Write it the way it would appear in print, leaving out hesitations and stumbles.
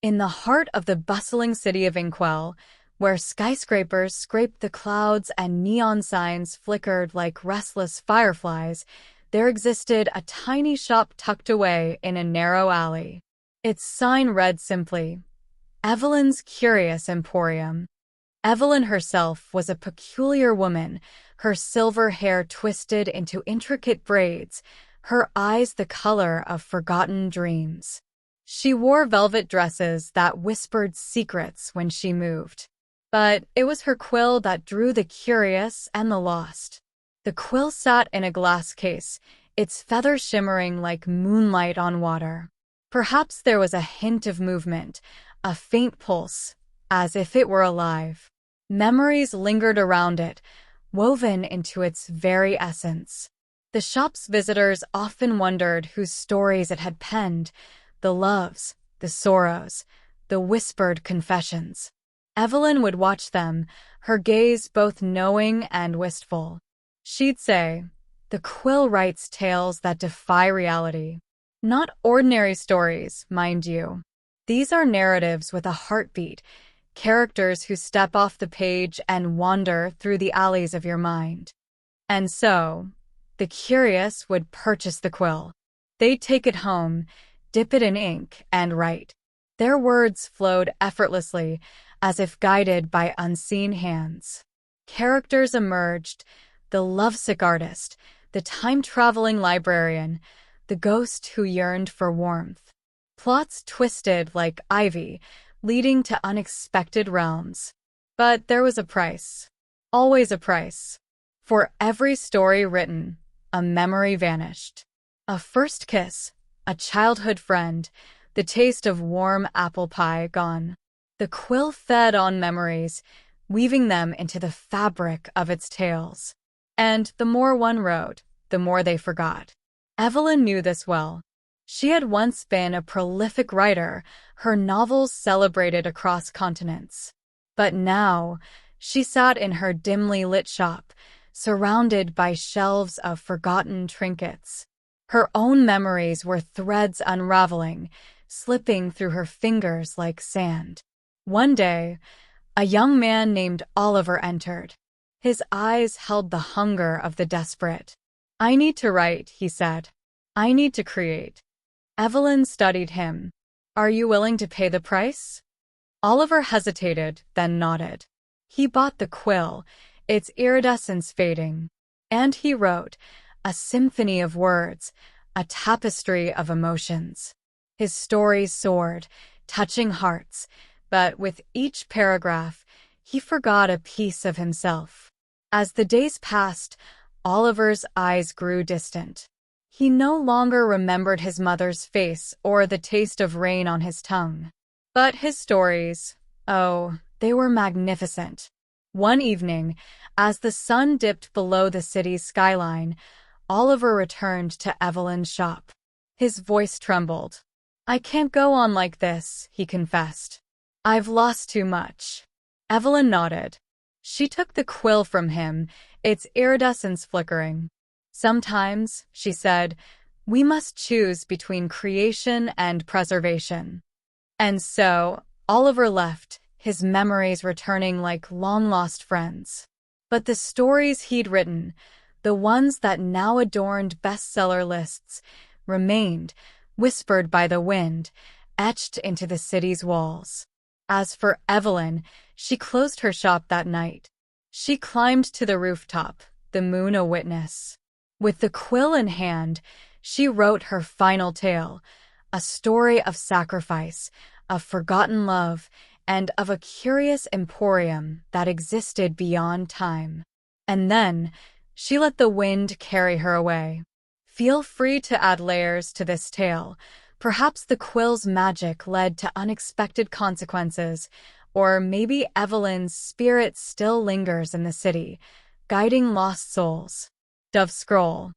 In the heart of the bustling city of Inkwell, where skyscrapers scraped the clouds and neon signs flickered like restless fireflies, there existed a tiny shop tucked away in a narrow alley. Its sign read simply, Evelyn's Curious Emporium. Evelyn herself was a peculiar woman, her silver hair twisted into intricate braids, her eyes the color of forgotten dreams. She wore velvet dresses that whispered secrets when she moved. But it was her quill that drew the curious and the lost. The quill sat in a glass case, its feathers shimmering like moonlight on water. Perhaps there was a hint of movement, a faint pulse, as if it were alive. Memories lingered around it, woven into its very essence. The shop's visitors often wondered whose stories it had penned, the loves, the sorrows, the whispered confessions. Evelyn would watch them, her gaze both knowing and wistful. She'd say, "The quill writes tales that defy reality. Not ordinary stories, mind you. These are narratives with a heartbeat, characters who step off the page and wander through the alleys of your mind." And so, the curious would purchase the quill. They'd take it home, dip it in ink, and write. Their words flowed effortlessly, as if guided by unseen hands. Characters emerged, the lovesick artist, the time-traveling librarian, the ghost who yearned for warmth. Plots twisted like ivy, leading to unexpected realms. But there was a price. Always a price. For every story written, a memory vanished. A first kiss, a childhood friend, the taste of warm apple pie gone. The quill fed on memories, weaving them into the fabric of its tales. And the more one wrote, the more they forgot. Evelyn knew this well. She had once been a prolific writer, her novels celebrated across continents. But now, she sat in her dimly lit shop, surrounded by shelves of forgotten trinkets. Her own memories were threads unraveling, slipping through her fingers like sand. One day, a young man named Oliver entered. His eyes held the hunger of the desperate. "I need to write," he said. "I need to create." Evelyn studied him. "Are you willing to pay the price?" Oliver hesitated, then nodded. He bought the quill, its iridescence fading. And he wrote, a symphony of words, a tapestry of emotions. His stories soared, touching hearts, but with each paragraph, he forgot a piece of himself. As the days passed, Oliver's eyes grew distant. He no longer remembered his mother's face or the taste of rain on his tongue. But his stories, oh, they were magnificent. One evening, as the sun dipped below the city's skyline, Oliver returned to Evelyn's shop. His voice trembled. "I can't go on like this," he confessed. "I've lost too much." Evelyn nodded. She took the quill from him, its iridescence flickering. "Sometimes," she said, "we must choose between creation and preservation." And so, Oliver left, his memories returning like long-lost friends. But the stories he'd written, the ones that now adorned bestseller lists, remained, whispered by the wind, etched into the city's walls. As for Evelyn, she closed her shop that night. She climbed to the rooftop, the moon a witness. With the quill in hand, she wrote her final tale, a story of sacrifice, of forgotten love, and of a curious emporium that existed beyond time. And then, she let the wind carry her away. Feel free to add layers to this tale. Perhaps the quill's magic led to unexpected consequences, or maybe Evelyn's spirit still lingers in the city, guiding lost souls. Dove scroll.